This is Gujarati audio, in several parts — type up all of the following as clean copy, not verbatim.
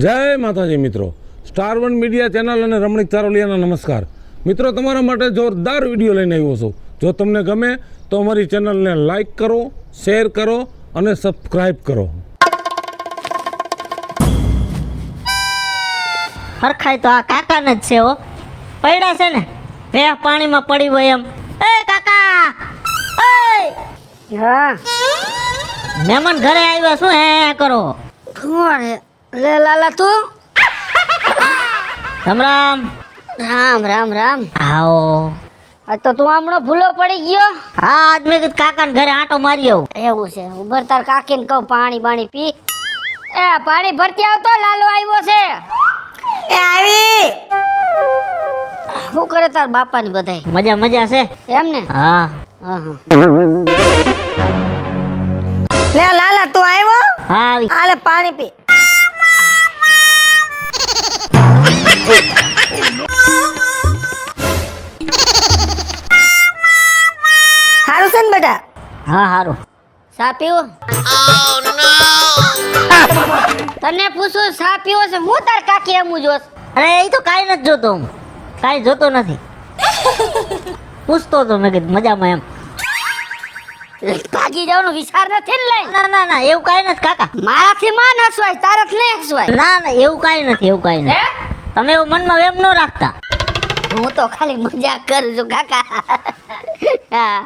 જય માતાજી મિત્રો, સ્ટાર1 મીડિયા ચેનલ અને રમણીક ચારોલિયાના નમસ્કાર મિત્રો. તમારા માટે જોરદાર વિડીયો લઈને આવ્યો છું. જો તમને ગમે તો અમારી ચેનલને લાઈક કરો, શેર કરો અને સબસ્ક્રાઈબ કરો. હરખાય તો આ કાકાને જ છે હો. પડ્યા છે ને બે પાણીમાં પડી હોય એમ. એ કાકા, હા મહેમાન ઘરે આવ્યા, શું હે કરો? કોણ હે? લે લાલા તું. રામ રામ. રામ રામ રામ. આવો. આ તો તું હમણાં ભૂલો પડી ગયો. હા, આજ મેં કીધું કાકાને ઘરે આંટો મારી આવું. એવું છે, ઉભર તાર કાકીને કહું પાણી બાણી પી. એ પાણી ભરતી આવતો, લાલો આવ્યો છે. એ આવી. શું કરે તાર બાપાની બધાય? મજા મજા છે એમ ને? હા. હા હા. લે લાલા તું આવ્યો? હા આવી. આલે પાણી પી. હારું છે ને બેટા? હા હારું. સા પીવો? તને પૂછું સા પીવો છે? હું તાર કાકી એમ જોસ. અરે એ તો કાંઈ નથી જોતો, હું કાંઈ જોતો નથી. પૂછતો તો મેં કીધું મજામાં એમ. ભાગી જવાનો વિચાર નથી ને લઈ? ના ના ના, એવું કાંઈ નથી કાકા. મારાથી માં હસવાય, તારાથી નહીં હસવાય. ના ના, એવું કાંઈ નથી, એવું કાંઈ નથી. તમે એવું મનમાં એમ ન રાખતા. હું તો ખાલી મજાક કરું છું કાકા. હા.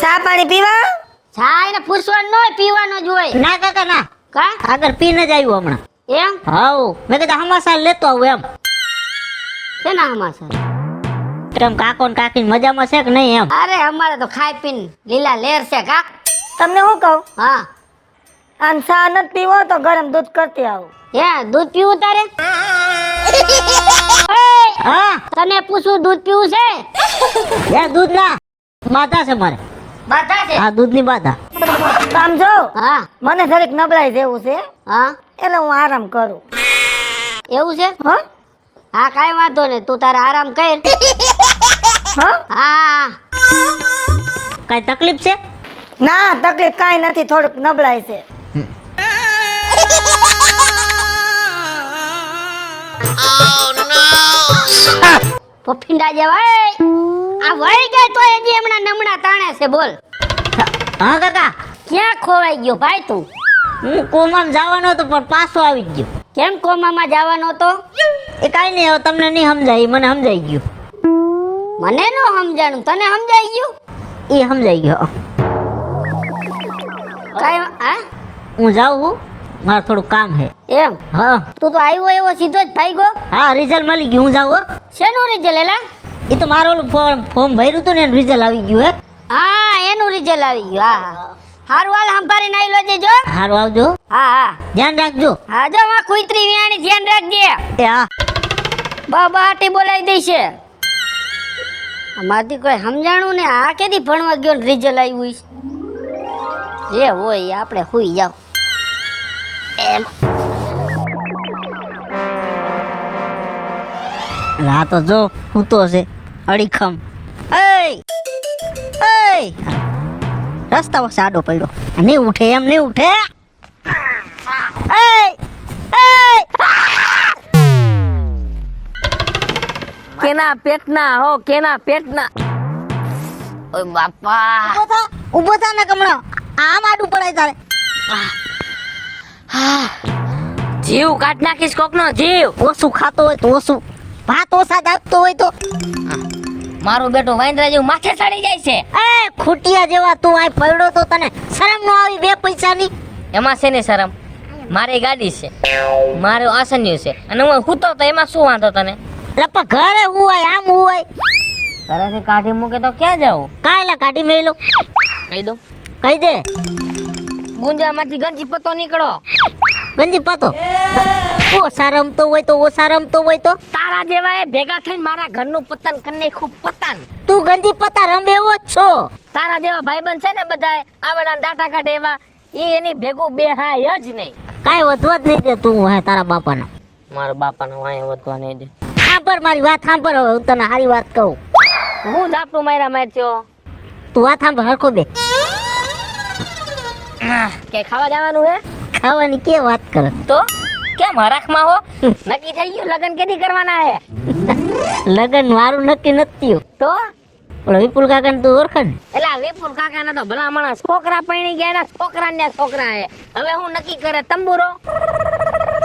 ચા પાણી પીવા? ચા એને પૂછવાનું ન હોય, પીવાનો જ હોય. ના કાકા ના, કા આગળ પીને જ આવ્યું હમણાં. એમ? હાઉ, મેં કીધું હમાસા લેતો આવું એમ. શેના હમાસા? કેમ કાકો ને કાકી મજામાં છે કે નહીં એમ? અરે અમારે તો ખાઈ પીને લીલા લેર છે કા. તમને હું કહું? હા. આમ ચા નથી પીવો તો ગરમ દૂધ કરતી આવું. હે, દૂધ પીવું તારે? હા, તને પૂછું દૂધ પીવું છે? યાર દૂધ ના બાધા છે મારે. બાધા છે? હા, દૂધની બાધા. સમજો. હા. મને થોડીક નબળાઈ જેવું છે. હા. એટલે હું આરામ કરું. એવું છે? હા. હા, કાઈ વાંધો નહીં, તું તારે આરામ કર. હા. હા. કઈ તકલીફ છે? ના, તકલીફ કાઈ નથી, થોડીક નબળાઈ છે. પફીંડા જેવા આ વળી ગઈ તો હજી હમણાં નમણા તાણે છે. બોલ. હા કાકા, ક્યાં ખોવાઈ ગયો ભાઈ તું? હું કોમામાં જવાનો હતો પણ પાછો આવી ગયો. કેમ કોમામાં જવાનો હતો? એ કાંઈ નહીં, હવે તમને નહીં સમજાય, મને સમજાઈ ગયું. મને નો સમજાણું, તને સમજાઈ ગયું? એ સમજાઈ ગયો. કાઈ હા? હું જાઉં છું, મારે થોડું કામ છે. એમ? હા તું તો આવ્યો એવો સીધો જ ભાગ્યો. હા, રિઝલ્ટ મળી ગયું, હું જાઉં હો. શેનું રિઝલ્ટ એલા? એ તો મારું ઓલું ફોર્મ ભર્યું હતું ને એનું રિઝલ્ટ આવી ગયું હે. હા, એનું રિઝલ્ટ આવી ગયું. હા હા. હારું હાલ સંભાળીને આવી લેજે જો. હારું આવજો, હા હા. ધ્યાન રાખજો. હા જો માં કુતરી વિયાણી ધ્યાન રાખજે. એ હા. બાટી બોલાવી દઈશે. આમાંથી કોઈ સમજાણું ને આ કેદી ભણવા ગયો ને રિઝલ્ટ આવ્યું છે? જે હોય આપણે હુઈ જાવ. એમ આ તો જો સૂતો છે અડીખમ. એ રસ્તા પાસે આડો પડ્યો, નહીં ઉઠે એમ, નહીં ઉઠે. કેના પેટના હો, કેના પેટના. ઓય બાપા, ઉભો થા ને કમળો, આમ આડું પડાય તારે. જીવ કાઢ નાખીશ કોકનો જીવ. ઓછું ખાતો હોય તો ઓછું, ભાત ઓછા દાખતો હોય તો. મારો બેટો વાંદરા જેવું માથે ચડી જાય છે. એ ખૂટિયા જેવા તું આ પડ્યો તો તને શરમ નો આવી? 2 પૈસાની એમાં છે ને શરમ? મારી ગાડી છે, મારું આસન્યું છે, અને હું સૂતો તો એમાં શું વાંધો તને? લપા ઘરે હુવાય, આમ હુવાય. ઘરેથી કાઢી મૂકે તો ક્યાં જાવ? કાયલા કાઢી મેલો. કહી દો. કહી દે. ગુંજામાંથી ગંજી પત્તો નીકળો. ગંજી પાતો ઓછા રમતો હોય તો, ઓછા રમતો હોય તો તારા જેવા ભેગા થઈને મારા ઘરનું પતન કરીને ખૂબ પતન. તું ગંજી પત્તા રમે એવો જ છો. તારા જેવા ભાઈબંધ છે ને બધા આવડા દાટા કાઢે એવા, એની ભેગું બેહાય જ નહીં. કાઈ વધવા જ નહીં દે તું હે તારા બાપાના. મારા બાપાનો વાંય વધવા નહીં દે. સાંભળ મારી વાત, સાંભળ. હવે હું તને સારી વાત કહું. હું ઝાપટું માર્યા મારચ્યો. તું વાત સાંભળ, હરખો બે. કે ખાવા જવાનું હે? ખાવાની કે વાત કરે? તો કેમ હરખમાં હો? નક્કી થઈ ગયું લગ્ન કેદી કરવાના હે? લગન મારું નક્કી નથી થયું. તો ઓલો વિપુલ કાકા તું ઓળખે ને? એલા વિપુલ કાકાના તો ભલા માણસ છોકરા પૈણી ગયા ને છોકરા હે. હવે હું નક્કી કરે તંબુરો?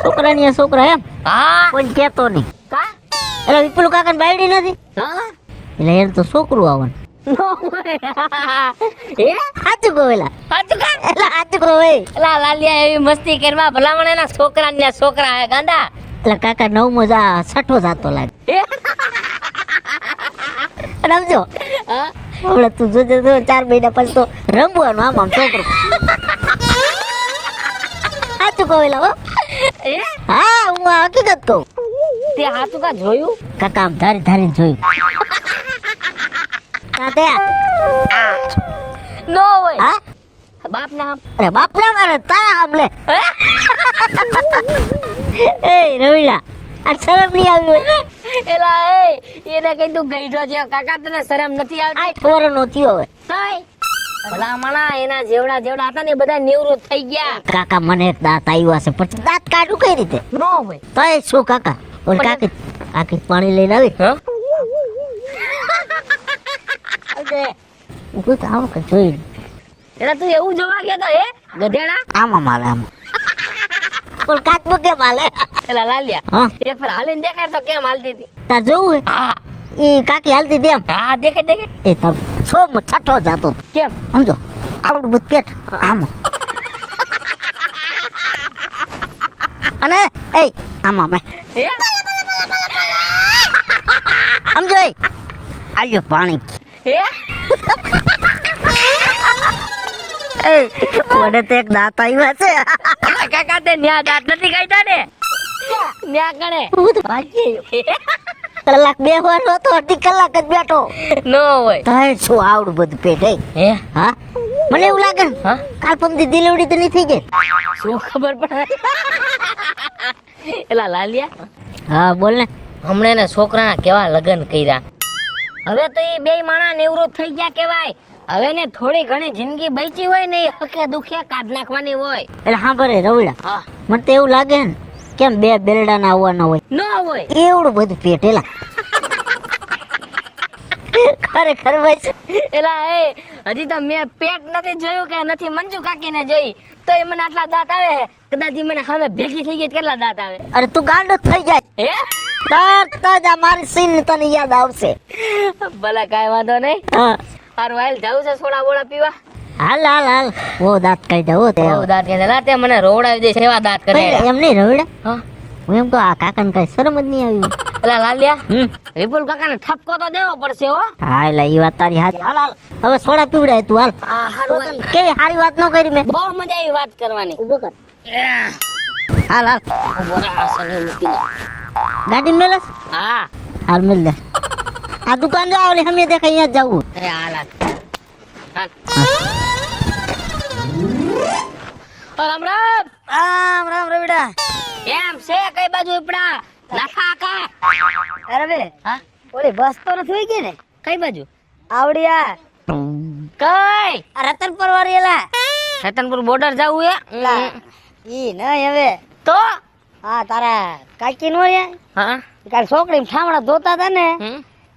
છોકરાની આ છોકરા એમ હા કોઈ કેતો નહીં. કા એટલે વિપુલ કાકા ને બાયડી નથી હા એટલે એને તો છોકરું આવવાનું. નો હોય. હે સાચું કહો એલા. સાચું કા? એલા સાચું કહો ભાઈ. એલા લાલિયા એવી મસ્તી કરવા ભલામણ એના છોકરા હે ગાંડા. એટલે કાકા નવમો જા છઠ્ઠો જાતો લાગે. હે? રમજો હા? હમણાં તું જોજે તો 4 મહિના પછી તો રમવાનું આમ છોકરું. સાચું કહો એલા હો. હે? હા હું આ હકીકત કહું. તે હાચું કા જોયું? કાકા આમ ધારી જોયું. નો હોય. હા બાપ ના અરે બાપ ના મારે તારા આમ લે. એ રવિલા આ શરમ નહીં આવી હોય. એલા એને કીધું ગઈઢો છે કાકા તને શરમ નથી આવતી? આ ફોરનો થયો હવે. નહીં. ભલામણા એના જેવડા હતા ને એ બધા નિવૃત્ત થઈ ગયા. કાકા મને એક દાંત આવ્યા છે પછી દાંત કાઢું કઈ રીતે? નો હોય. તો એ શું કાકા ઓલ કાકી પાણી લઈને આવી. હા? હું તો આવું કે જોઈ એલા તું એવું જોવા ગયો તો હે ગધેડા? આમાં માલે આમાં પણ કાચબો કેમ હાલે? એલા લાલિયા હા એક વાર હાલીને દેખાય તો કેમ હાલતી હતી? તાર જોવું હે હા એ કાકી હાલતી હતી એમ હા દેખાય એ તાર છઠ્ઠો જાતો હતો. કેમ? સમજો આવડું બધું પેટ આમાં અને એ આમાં મેં હે? સમજો એ આલ્યો પાણી હે? એ મને તો એક દાંત આવ્યા છે. કાકા તે ન્યા દાંત નથી કાઢ્યા ને? ન્યા ગણે હું તો ભાગી કલાક બેહવાનો હતો અડધી કલાક જ બેઠો. નો હોય. તારે શું આવડું બધું પેટ હે? હા મને એવું લાગે ને હા? કાલ પમદી દિલવડી તો નહીં થઈ ગઈ. શું ખબર પડે? એલા લાલિયા હા બોલ ને. હમણે ને છોકરાના કેવા લગ્ન કર્યા. હવે તો એ બે માણા નિવૃત્ત થઈ ગયા કેવાય. હવે ને થોડી ઘણી જિંદગી બચી હોય ને એ હકે દુખે કાઢ નાખવાની હોય. એટલે હા ભરે રવડા હા મને તો એવું લાગે ને કેમ બે બેરડા ના આવવાના હોય ન હોય. એવડું બધું પેટ એલા ખરેખર ભાઈ. એલા હજી તો મેં પેટ નથી જોયું કે નથી મંજુ કાકીને જોઈ તો એ મને આટલા દાંત આવે છે. કદાચ ઈ મને હવે ભેગી થઈ ગઈ તો કેટલા દાંત આવે? અરે તું ગાંડો થઈ જાય હે? તરત જ આ મારી સીન તને યાદ આવશે. ભલા કાંઈ વાંધો નહીં. હા હારું હાલ જાવું છે સોડા બોડા પીવા? હાલ હાલ હાલ ઓ દાંત કાઢ્યા હો તે બહુ દાંત કે લા તે મને રોવડાવી દે સેવા દાંત કરે. એમ નહીં રવડા હા હું એમ કહું આ કાકાને કઈ શરમ જ નહીં આવી. એલા લાલિયા વિપુલ કાકાને ઠપકો તો દેવો પડશે હો. હા એટલે એ વાત તારી હાથ હાલ હાલ હવે સોડા પીવડાય તું હાલ. હા હારું કેવી સારી વાત ન કરી મેં. બહુ મજા આવી વાત કરવાની. ઉભો કર હાલ હાલ ગાડી મેલસ હા હાલ મેલ દે આ દુકાન જો આવલી હમે દેખ અહીંયા જ જવું. એ હાલ હાલ રામ રામ. રામ રામ રવિડા. એમ છે કઈ બાજુ ઉપડા નાખા કા? અરે બે હા ઓલી બસ તો નથી થઈ ગઈ ને કઈ બાજુ? આવડિયા કઈ આ રતનપુર વાળી એલા રતનપુર બોર્ડર જાવું હે? ઈ નહીં હવે તો હા તારા કાકી નો રે હા કાલ છોકરી ઠામડા ધોતા હતા ને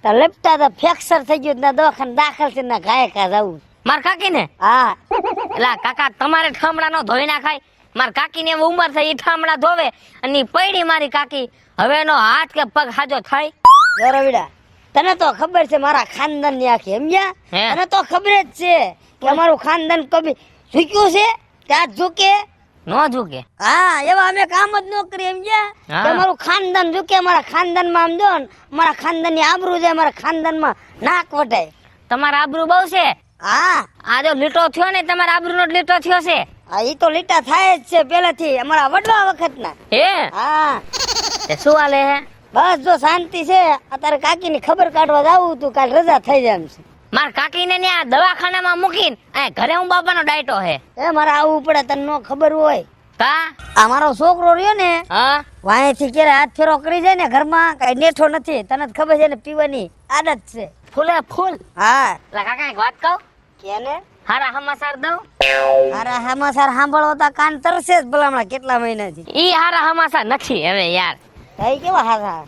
તો લપટા હતા ફ્રેક્ચર થઈ ગયું ના દવાખાને દાખલ છે ના ઘાય કા જવું. માર કાકી ને હા એલા કાકા તમારે ઠામડા નો ધોઈ નાખાય. માર કાકી ને ઉંમર થઈ ઠામડા ધોવે અને ઈ પૈડી મારી કાકી હવે એનો હાથ કે પગ હાજો થાય. રવિડા તને તો ખબર છે મારા ખાનદાન ની આખી સમજ્યા. હે? તને તો ખબર જ છે કે અમારું ખાનદાન કભી ઝૂક્યું છે ત્યાં ઝૂકે. નો ઝૂકે. હા એવા અમે કામ જ ન કરીએ સમજ્યા હા. કે અમારું ખાનદાન ઝૂકે. અમારા ખાનદાન માં આમ જો ને મારા ખાનદાન ની આબરૂ છે અમારા ખાનદાન માં નાક વટાય. તમારા આબરૂ બહુ છે. હા આ જો લીટો થયો ને તમારા આબરૂ નો લીટો થયો છે. હા ઈ તો લીટા થાય જ છે પેલાથી અમારા વડવા વખત ના. હે હા તે શું હાલે હે? બસ જો શાંતિ છે. અત્યારે કાકી ની ખબર કાઢવા જાવું તું કાલ રજા થઈ જાય એમ છે. માર કાકીને ને આ દવાખાનામાં મૂકીને આ ઘરે હું બાપાનો ડાયટો હે. એ મારે આવવું પડે તને નો ખબર હોય. કા આ મારો છોકરો રહ્યો ને હા વાંયથી ક્યારે હાથ ફેરો કરી જાય ને ઘરમાં કઈ નેઠો નથી. તને જ ખબર છે ને પીવાની આદત છે. ફૂલે ફૂલ. હા લા કાકા એક વાત કહું? કેને હારા સમાચાર દઉં? અરે સમાચાર સાંભળવો તો કાન તરસે જ ભલામણા કેટલા મહિનાથી. ઈ હારા સમાચાર નથી હવે યાર. કઈ કેવા હારા?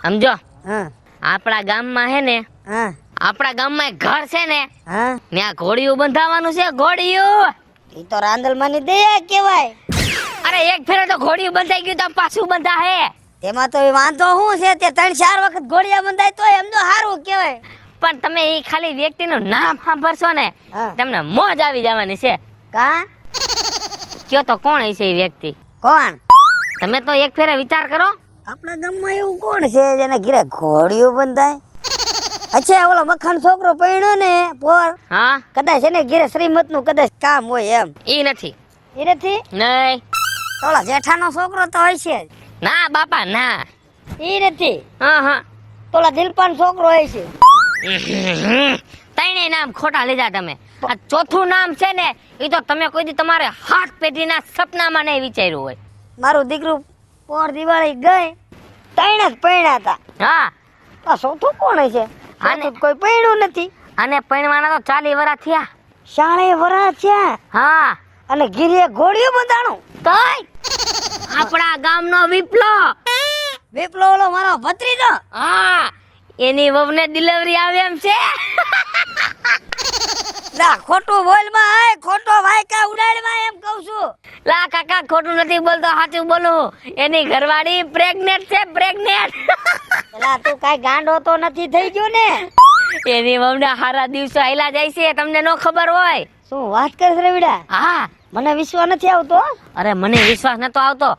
સમજો હા આપણા ગામમાં હે ને, હા આપણા ગામમાં એક ઘર છે ને, હા ત્યાં ઘોડિયું બંધાવવાનું છે. ઘોડિયું ઈ તો રાંદલમાંની દયા કેવાય. અરે એક ફેરે તો ઘોડિયું બંધાઈ ગયું તો પાછું બંધા હે. તેમાં તો એ વાંધો શું છે? તે 3-4 વખત ઘોડિયા બંધાય તો એમ તો સારું કેવાય. પણ તમે ઈ ખાલી વ્યક્તિનું નામ સાંભળશો ને, હા. તમને મોજ આવી જવાની છે. કા કયો તો કોણ હશે એ વ્યક્તિ? કોણ? તમે તો એક ફેરે વિચાર કરો. આપણા ગામમાં એવું કોણ છે જેને ઘરે ઘોડિયું બંધાય? અચ્છા ઓલો મખાન છોકરો પૈણ્યો ને પોર, હા કદાચ એને ઘરે શ્રીમત નું કદાચ કામ હોય એમ. ઈ નથી. એ નથી? નહીં. ઓલા જેઠાનો છોકરો તો હોય છે જ. ના બાપા ના. ઈ નથી. હા હા. ઓલા દિલપાન છોકરો હોય છે. ત્રણેય નામ ખોટા લીધા તમે. આ ચોથું નામ છે ને, એ તો તમે કોઈ દી તમારે હાથ પેઢીના સપનામાં નહીં વિચાર્યું હોય. મારું દીકરું પોર દિવાળી ગઈ 3 જ પૈણ્યા હતા. હા. આ ચોથું કોણ છે? આને- ચોથું કોઈ પૈણ્યું નથી. અને પૈણવાના તો 40 વર્ષ થયા. 40 વર્ષ થયા હા. અને ઘીરે ઘોડિયું બંધાણું. તોય આપણા ગામનો વિપ્લો ઓલો મારો ભત્રીજો. હા, એની વહુને ડિલિવરી આવે એમ છે. લા ખોટું બોલ માં, આય ખોટો ભાઈ કા ઉડાડ માં એમ કહું છું. લા કાકા ખોટું નથી બોલતો, સાચું બોલું. એની ઘરવાળી પ્રેગ્નેન્ટ છે, પ્રેગ્નેન્ટ. એલા તું કાઈ ગાંડો તો નથી થઈ ગયો ને? એની વહુને હારા દિવસો આયલા જાય છે, તમને નો ખબર હોય. શું વાત કરે છે રવિડા? હા. મને વિશ્વાસ નથી આવતો. અરે મને વિશ્વાસ નતો આવતો.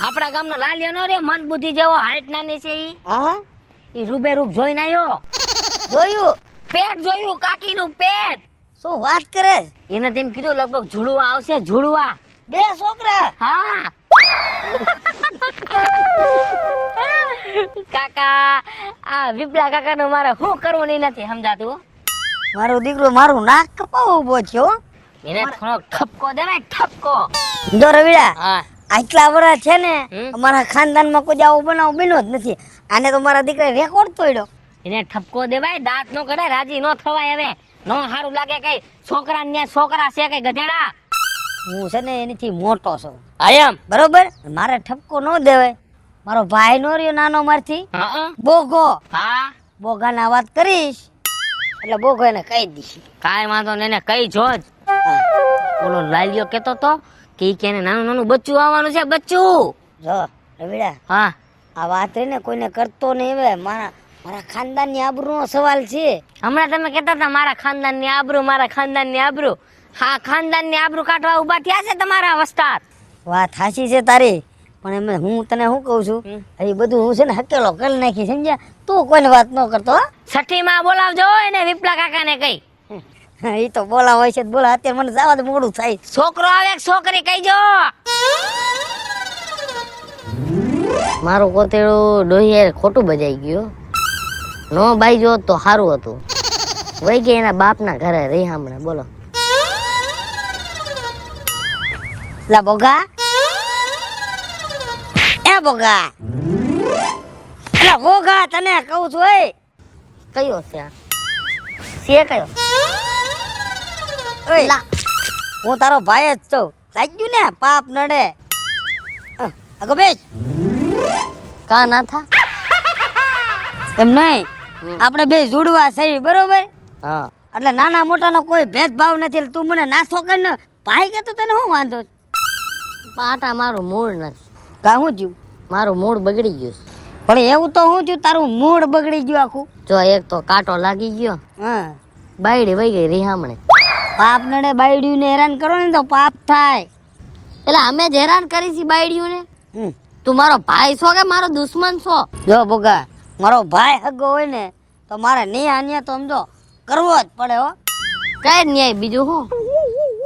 આપણા ગામનો લાલિયો નો રે, મન બુદ્ધિ જેવો, હાઈટ નાની છે હા ઈ રૂબે રૂપ જોઈને આવ્યો. જોયું? પેટ જોયું, કાકીનું પેટ. શું વાત કરે? એને તેમ કીધું લગભગ ઝુડવા આવશે, ઝુડવા. 2 છોકરા? હા. કાકા, આ વિપલા કાકા નું મારે શું કરવું નહીં નથી સમજાતું. મારું દીકરું મારું નાક કપાવ ઉભો થયો. એને થોડો ઠપકો દેવાય, ઠપકો. જો રવિડા, હા. આટલા વર્ષ છે ને હમ? અમારા ખાનદાનમાં કોઈ આવો બનાવ બન્યો જ નથી. આને તો મારા દીકરા રેકોર્ડ તોડ્યો. એને ઠપકો દેવાય, દાંત નો કઢાય, રાજી નો થવાય. હવે નો સારું લાગે કઈ છોકરા ને છોકરા છે કઈ ગધેડા. હું છે ને એનીથી મોટો છું, આયમ. બરોબર? મારે ઠપકો ન દેવાય. મારો ભાઈ નો રહ્યો નાનો મારથી, હા. બોગો. હા. બોગાના વાત કરીશ એટલે બોગો એને કહી દઈશ. કાંઈ વાંધો નહીં, એને કઈ જોજ. ઓલો લાલિયો કેતો તો કે ઈ કે એને નાનું નાનું બચ્ચું આવવાનું છે, બચ્ચું. જો રવિડા, હા. આ વાત છે ને કોઈને કરતો નહીં. હવે મારા ખાનદાનની આબરૂનો સવાલ છે. હમણાં તમે કહેતા હતા મારા ખાનદાનની આબરૂ, મારા ખાનદાનની આબરૂ. હા, ખાનદાનની આબરૂ કાઢવા ઉભા થયા છે તમારા વસ્તાર. વાત સાચી છે તારી, પણ એમ હું તને શું કહું છું, એ બધું હું છે ને હકેલો કરી નાખી, સમજ્યા? તું કોઈને વાત ન કરતો. હો? છઠ્ઠી માં બોલાવજો એને વિપલા કાકાને કઈ. એ તો બોલા હોય છે બોલા. અત્યારે મને જવા દે, મોડું થાય. છોકરો આવે કે છોકરી કહીજો. મારું કોતેડું ડોહિયે ખોટું બજાઈ ગયું. નો બાઈ જો તો સારું હતું. વહી ગયા એના બાપના ઘરે રહી હમણાં. બોલો લા બોગા, એ બોગા, એલા બોગા, તને કહું છું. કયો છે આ? છે કયો? ઓય, હું તારો ભાઈ જ છું. લાગ્યું ને પાપ નડે. આગો બેસ. કા ના થા? એમ નહીં, આપણે બે જોડવા છે, બરોબર? હા. એટલે નાના મોટાનો કોઈ ભેદભાવ નથી. એટલે તું મને નાસ્તો કરીને ભાઈ કે, તો તને શું વાંધો? પાટા મારું મૂળ નથી. કા શું થયું? મારું મૂળ બગડી ગયું છે. પણ એવું તો શું થયું? તારું મૂડ બગડી ગયું આખું. જો એક તો કાંટો લાગી ગયો, હા, બાયડી વહી ગઈ રીહામણે. પાપ નડે. બાયડીયું ને હેરાન કરો ને તો પાપ થાય. એટલે અમે જ હેરાન કરી છે બાયડીયું ને. હમ. તું મારો ભાઈ છો કે મારો દુશ્મન છો? જો બોગા, મારો ભાઈ હગો હોય ને તો મારે નહીં આન્યા તો સમજો કરવો જ પડે. હો, કઈ ન્યાય બીજું હું?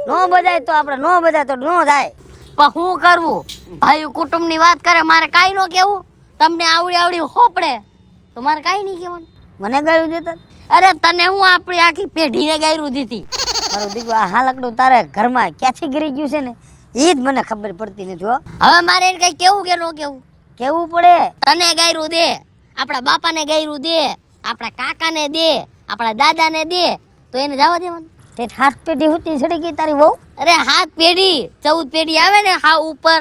નો બજાય તો આપણે નો બજાય તો નો થાય. પણ હું કરવું? ભાઈ કુટુંબ ની વાત કરે, મારે કાઈ નો કેવું? તમને આવડી આવડી હોપડે તો મારે કાઈ નહીં કેવાનું. મને ગાયું દેતા? અરે તને હું આપણી આખી પેઢીને ગાયરું દીધી. મારું દીકરું આ હાલકડું તારે ઘરમાં ક્યાંથી ગીરી ગયું છે ને એ જ મને ખબર પડતી નથી. હો, હવે મારે એને કઈ કેવું કે નો કેવું? કેવું પડે. તને ગાયરું દે, આપણા બાપાને ગાયરું દે, આપણા કાકાને દે, આપણા દાદાને દે, તો એને જવા દેવાનું. તે હાથ પેઢી હુતી ચડી ગઈ તારી વહુ અરે 7 પેઢી 14 પેઢી આવે ને હા ઉપર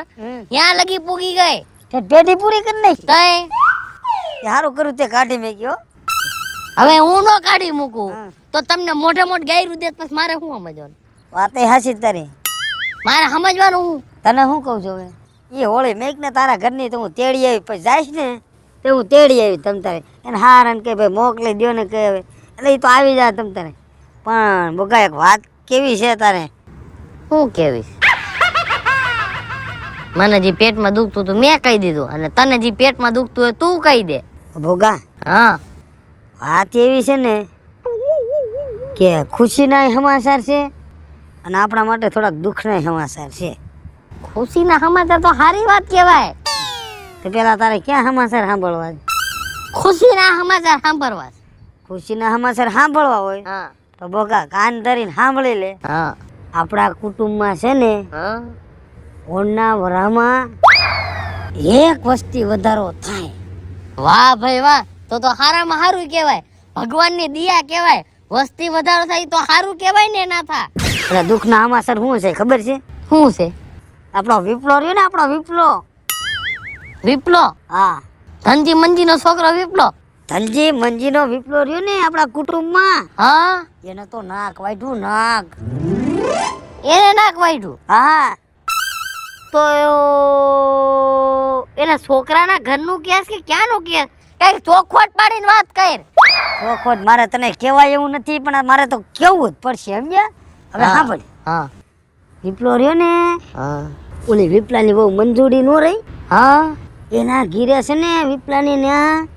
ત્યાં લગી પૂગી ગઈ તે પેઢી પૂરી કરી નાખી તઈ સારું કર્યું તે કાઢી મેક્યો હવે હું નો કાઢી મૂકું તો તમને મોઢે મોઢ ગાયરું દે પછી મારે શું સમજવાનું વાતે હાસી તારી મારે સમજવાનું હું તને શું કહું છું હવે એ હોળી મેક ને તારા ઘરની તો હું તેડી આવી પછી જાઈશ ને તે હું તેડી આવી તમ તારે એને હારણ કે ભાઈ મોકલી દો ને કે હવે એટલે એ તો આવી જાય તમ તારે પણ બોગા એક વાત કેવી છે તારે હું કેવીશ મને જે પેટમાં દુખતું હતું મેં કહી દીધું અને તને જે પેટમાં દુખતું હોય તું કહી દે ભોગા હા વાત એવી છે ને કે ખુશીના સમાચાર છે અને આપણા માટે થોડાક દુઃખના સમાચાર છે ખુશીના સમાચાર તો સારી વાત કહેવાય તો પેલા તારે ક્યાં સમાચાર સાંભળવા છે? ખુશીના સમાચાર સાંભળવા છે. ખુશીના સમાચાર સાંભળવા હોય હા તો બોગા કાન ધરીને સાંભળી લે હા આપણા કુટુંબમાં છે ને હા ઓણના વરામાં એક વસ્તી વધારો થાય વાહ ભાઈ વાહ તો હારામાં હારું કહેવાય ભગવાનની દિયા કહેવાય વસ્તી વધારો થાય તો હારું કહેવાય ને ના થા એટલે દુઃખના સમાચાર શું છે ખબર છે શું છે આપણો વિપ્લો રહ્યો ને આપણો વિપ્લો વિપ્લો હા ધનજી મંજીનો છોકરો વિપ્લો ધનજી મંજીનો વિપ્લો રહ્યો ને આપણા કુટુંબમાં હા એને તો નાક વાઢ્યું નાક એને નાક વાઢ્યું હા તો એના છોકરાના ઘરનું કેસ કે ક્યાંનું કેસ કઈ ચોખવટ પાડીને વાત કર ચોખવટ મારે તને કહેવાય એવું નથી પણ મારે તો કેવું જ પડશે સમજ્યા હવે હા. સાંભળ હા વિપ્લો રહ્યો ને હા ઓલી વિપલાની બહુ મંજૂરી નો રહી હા એના ઘીરે છે ને વિપલાની ત્યાં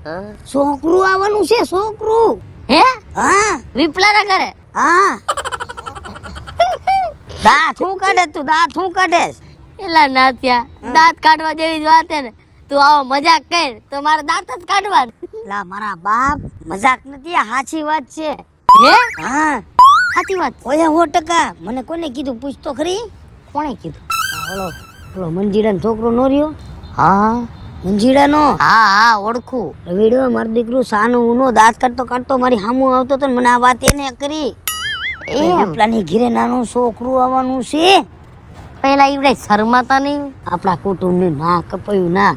છોકરું આવવાનું છે છોકરું હે હા વિપ્લાના ઘરે હા દાંત હું કાઢે તું દાંત હું કાઢે એલા નાથિયા દાંત કાઢવા જેવી જ વાત હે ને તું આવો મજાક કર તો મારે દાંત જ કાઢવા લા મારા બાપ મજાક નથી આ સાચી વાત છે હે હા સાચી વાત ઓયા 100% મને કોને કીધું પૂછ તો ખરી કોણે કીધું ઓલો ઓલો મંજીડાનો છોકરો નો રહ્યો હા મંજીડાનો હા હા ઓળખું રવિડો મારું દીકરું સાનું ઉનો દાંત કાઢતો કાઢતો મારી સામું આવતો તો ને મને આ વાત એને કરી એમ વિપલાની ઘીરે નાનું છોકરું આવવાનું છે પેલા ઈવડે શરમાતા નહીં આપણા કુટુંબની ના કપાયું ના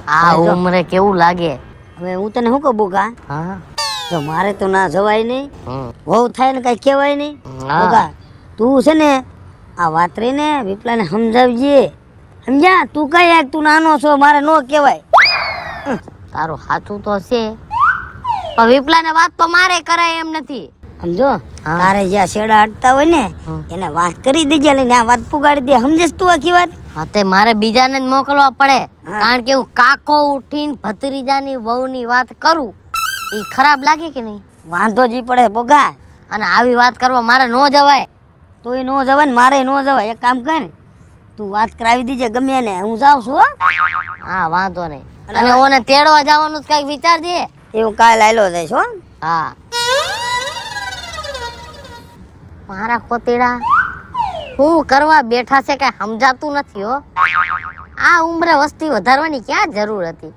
આ ઉંમરે કેવું લાગે હવે હું તને શું કહું બોગા હા તો મારે તો ના જવાય નહીં હમ. વહુ થાય ને કઈ કહેવાય નહીં હા. બોગા તું છે ને આ વાત રહીને વિપલાને સમજાવજે સમજ્યા તું કઈ યાર તું નાનો છો મારે નો કહેવાય તારું સાચું તો છે પણ વિપલાને વાત તો મારે કરાય એમ નથી સમજો હા. તારે જ્યાં શેડા અડતા હોય ને હમ. એને વાત કરી દેજે લઈને આ વાત પુગાડી દે સમજેશ તું આખી વાત હા તે મારે બીજાને જ મોકલવા પડે હા. કારણ કે હું કાકો ઉઠીને ભત્રીજાની વહુની વાત કરું એ ખરાબ લાગે કે નહીં વાંધો જી પડે બોગા અને આવી વાત કરવા મારે ન જવાય તોય નો જવાય ને મારે નો જવાય એક કામ કર તું વાત કરાવી દીજે ગમે ને હું જાઉં છું હો હા વાંધો નહીં અને ઓને તેડવા જવાનું કઈક વિચારજે એવું કાલ આયલો જઈશ હો હા મારા કોતેડા શું કરવા બેઠા છે કઈ સમજાતું નથી હો આ ઉંમરે વસ્તી વધારવાની ક્યાં જરૂર હતી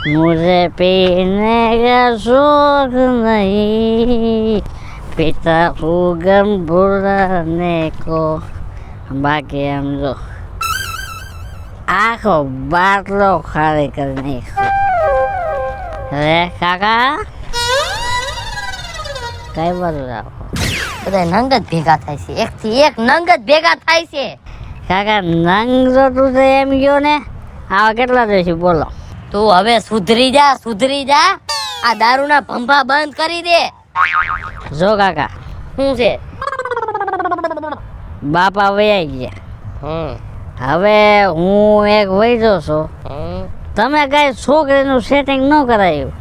मुझे पीने का शौक नहीं पीता हूँ गम भुलाने को बाकी हम जो आँखो बाटलो खाली करने को अरे काका कई बार जाओ બધા નંગ જ ભેગા થાય છે એક થી એક નંગ જ ભેગા થાય છે કાકા નંગ જો તું તો એમ ગયો ને આવા કેટલા દિવસ બોલો તું હવે સુધરી જા આ દારૂના ભંભા બંધ કરી દે જો કાકા શું છે બાપા વયા ગયા હવે હું એક વૈજો છું તમે કઈ છોકરીનું સેટિંગ ન કરાયું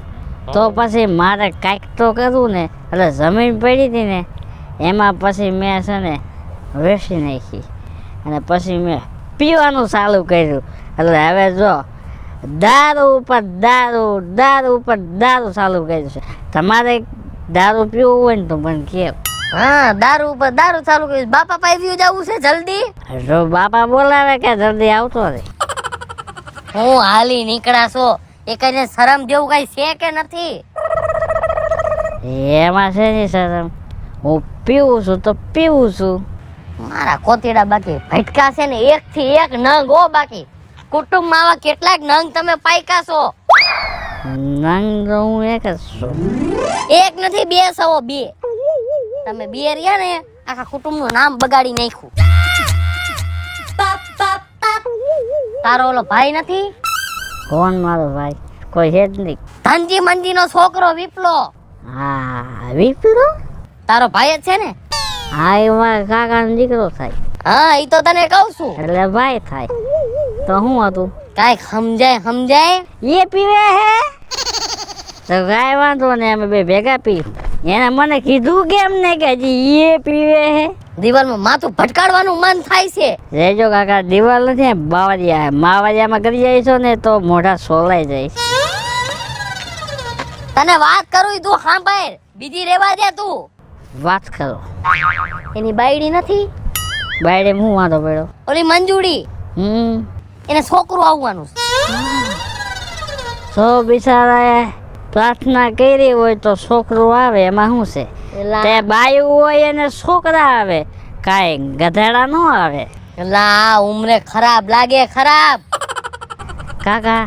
તો પછી મારે કાંઈક તો કરવું ને એટલે જમીન પડી હતી ને એમાં પછી મેં છે ને વેચી નાખી અને પછી મેં પીવાનું ચાલુ કર્યું એટલે હવે જો દારૂ ઉપર દારૂ ઉપર દારૂ ચાલુ કર્યું છે તમારે દારૂ પીવું હોય ને તો મને કહો હા દારૂ ઉપર દારૂ ચાલુ કર્યું બાપા પાસે વ્યુ જવું છે જલ્દી જો બાપા બોલાવે કે જલ્દી આવતો રે હું હાલી નીકળા છો એ કઈને શરમ જેવું કઈ છે કે નથી એમાં છે ને શરમ હું પીવું છું તો પીવું છું. મારા કોતીડા બાકી ભટકા છે ને 1 થી 1 નંગ હો બાકી. કુટુંબમાં આવા કેટલાક નંગ તમે પાયકા છો? નંગ તો હું એક જ છું. 1 નથી 2 છો 2. તમે 2 રહ્યા ને આખા કુટુંબનું નામ બગાડી નાખ્યું. તારો ઓલો ભાઈ નથી? કોણ મારો ભાઈ? કોઈ છે જ નહીં. ધનજી મંજીનો છોકરો વિપલો. હા, વિપલો? તારો ભાઈ જ છે ને? હા, એ મારા કાકાનો દીકરો થાય. હા ઈ તો તને કહું છું. એટલે ભાઈ થાય. તો હું હતું? કાંઈક સમજાય. એ પીવે હે? તો કાંઈ વાંધો ને, અમે બે ભેગા પી. એને મને કીધું કેમ ને કે હજી એ પીવે હે? દિવાલમાં માથું ભટકાડવાનું મન થાય છે. રેજો કાકા, દિવાલ નથી, બાવરિયા. માવરિયામાં કરી જઈશો ને તો મોઢા સોલાઈ જાય. તને વાત કરું તું સાંભળ, બીજી રેવા દે તું. વાત કરો. એની બાયડી નથી? બાયડે હું વાંધો પડ્યો? ઓલી મંજુડી, એને છોકરું આવવાનું છે. તો બિચારાએ પ્રાર્થના કરી હોય તો છોકરું આવે, એમાં શું છે? તે બાયું હોય એને છોકરા આવે, કાંઈ ગધેડા નો આવે. લા ઉમરે ખરાબ લાગે, ખરાબ. કાકા,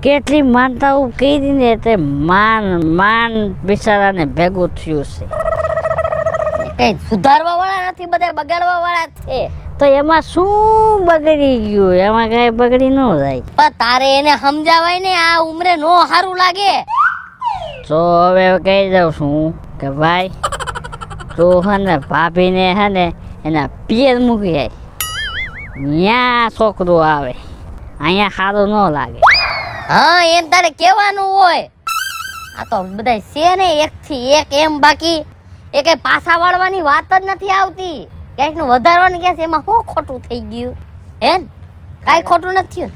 કેટલી માનતાઓ કરી ને તે માન બિચારાને ભેગું થયું છે. કઈ સુધારવા વાળા નથી, બધા બગાડવા વાળા છે. તો એમાં શું બગડી ગયું? એમાં કઈ બગડી ન જાય. પણ તારે એને સમજાવાય ને, આ ઉમરે નો સારું લાગે. તો હવે કહી દઉં છું કે ભાઈ, તું હે ને ભાભીને હે ને એના પિયર મૂકી જાય, ત્યાં છોકરું આવે, અહીંયા સારું ન લાગે. હા એમ તારે કહેવાનું હોય. આ તો બધા છે ને 1 થી 1 એમ, બાકી એ કઈ પાછા વાળવાની વાત જ નથી આવતી. ક્યાંક નું વધારવાનું કે છે, એમાં શું ખોટું થઈ ગયું? હે કાઈ ખોટું નથી થયું.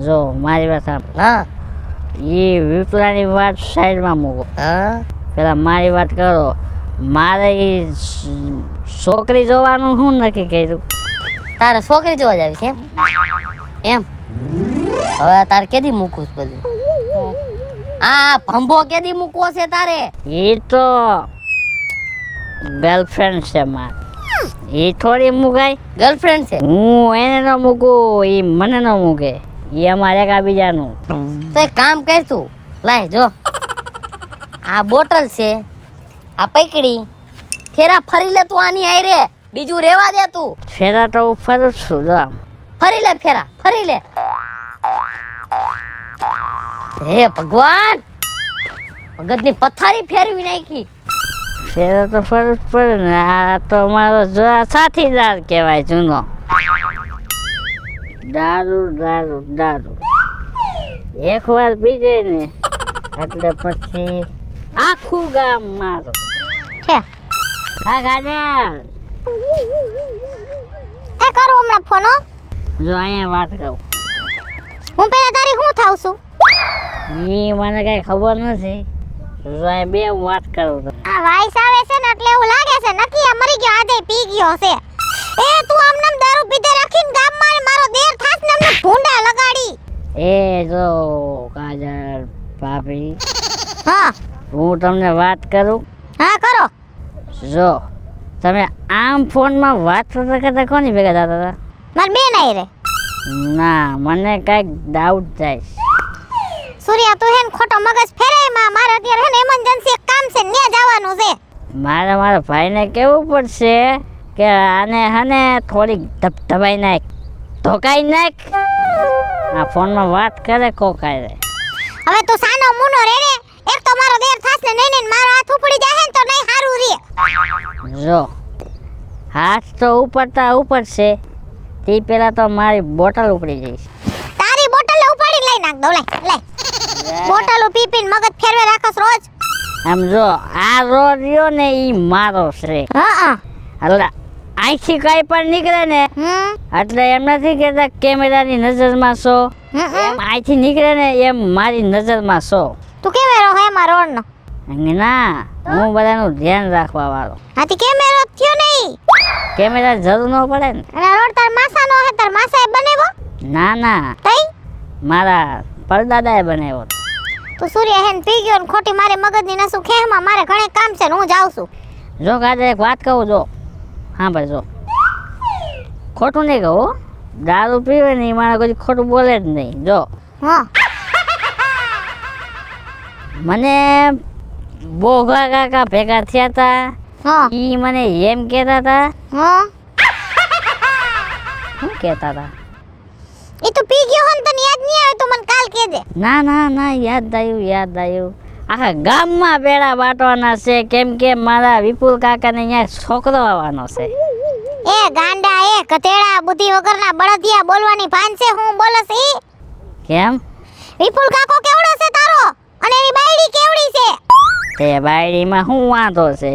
જો મારી વાત સાંભળ. હા એ વિપલાની વાત સાઈડમાં મૂકો, હા પેલા મારી વાત કરો. મારે એ છોકરી જોવાનું શું નક્કી કર્યું? તારે છોકરી જોવા જાવી છે એમ? હવે તારે કેદી મૂકવું છે બધું? આ ભંભો કેદી મૂકવો છે તારે? એ તો ગર્લફ્રેન્ડ છે મારે, એ થોડી મુકાય. ગર્લફ્રેન્ડ છે હું એને ન મૂકું, એ મને ન મૂકે. એ અમારે એકાબીજાનું. તો એક કામ કર તું, લાય જો આ બોટલ છે, આ પકડી ફેરા ફરી લે તું આની આઈ રે, બીજું રેવા દે તું. ફેરા તો ઉપર જ છું. જો આમ ફરી લે, ફેરા ફરી લે. હે ભગવાન, મગજની પથારી ફેરવી નાખી. ફેરા તો ફરજ પડે ને. આ તો મારો સાથીદાર કહેવાય જૂનો. દારૂ દારૂ દારૂ એક વાર પી જાય ને એટલે પછી આખું ગામ મારું છે. એ કરું હમણાં ફોન. જો અહીંયા વાત કહું, હું પેલા તારી હું થાવ છું? એ મને કઈ ખબર નથી. જો અહીંયા બે વાત કરું છું. આ વાઈસ આવે છે ને એટલે એવું લાગે છે નક્કી આ મરી ગયો, આજે પી ગયો છે. એ તું આમનામ દારૂ પીધે રાખીને ગામમાં ને મારો દેર થાસ ને અમને ભૂંડા લગાડી. એ જો કાજલ ભાભી, હા હું તમને વાત કરું. હા કરો. જો તમે આમ ફોનમાં વાત કરતા કોની ભેગા થતા હતા? માર બેન આઈ રે. ના, મને કઈક ડાઉટ થાય. સૂર્યા તું હેન ખોટો મગજ ફેરાય માં, મારે અત્યારે હેન ઇમરજન્સી એક કામ છે, ન્યા જવાનું છે. મારા ભાઈને કેવું પડશે કે આને હને થોડીક ધબધબાઈ નાખ, ધોકાઈ નાખ. આ ફોનમાં વાત કરે કોકાય રે. હવે તું સાનો મુનો રે રે. એક તો મારો દેર થાસ ને નહીં ને મારો હાથ ઉપડી જાય ને તો નહીં હારું રે. જો હાથ તો ઉપડતા ઉપડશે, તે પેલા તો મારી બોટલ ઉપડી જઈશ. તારી બોટલ ઉપાડી લઈ નાખ દો, લે બોટલ પી પીને મગજ ફેરવે રાખસ રોજ. આમ જો આ રોડ રહ્યો ને ઈ મારો છે. હા એટલે અહીંથી કઈ પણ નીકળે ને એટલે એમ નથી કેતા કેમેરાની નજરમાં છો, એમ અહીંથી નીકળે ને એમ મારી નજરમાં છો. તું કેમેરો હે મારો રોડ નો? ના, હું બધાનું ધ્યાન રાખવા વાળો. હાથી કેમેરો થયો નહીં? કેમેરા જરૂર ન પડે ને. અને રોડ તાર માસાનો હે, તાર માસાએ બનાવ્યો? ના ના, તઈ મારા પરદાદાએ બનાવ્યો. તું સૂર્ય હેન પી ગયો ને ખોટી મારે મગજની નસું ખેહમાં મારે ઘણે કામ છે ને હું જાઉં છું. જો કાજલ એક વાત કહું જો હા ભાઈ જો ખોટું નહીં કહું દારૂ પીવે ને એ મારે કોઈ ખોટું બોલે જ નહીં જો હા મને બોઘા કાકા ભેગા થયા હતા હા ઈ મને એમ કહેતા હતા હા શું કહેતા હતા એ તો પી ગયો હો ને તને યાદ નહીં આવે તો મને કાલ કહેજે. ના ના ના યાદ આવ્યું આખા ગામમાં બેડા બાટવાના છે કેમ કે મારા વિપુલ કાકાને અહીંયા છોકરો આવવાનો છે એ ગાંડા એ કતેડા બુદ્ધિ વગરના બળદિયા બોલવાની ભાન છે હું બોલસ ઈ કેમ વિપુલ કાકો કેવડો છે તારો અને એની બાયડી કેવડી છે તે બાયડીમાં શું વાંધો છે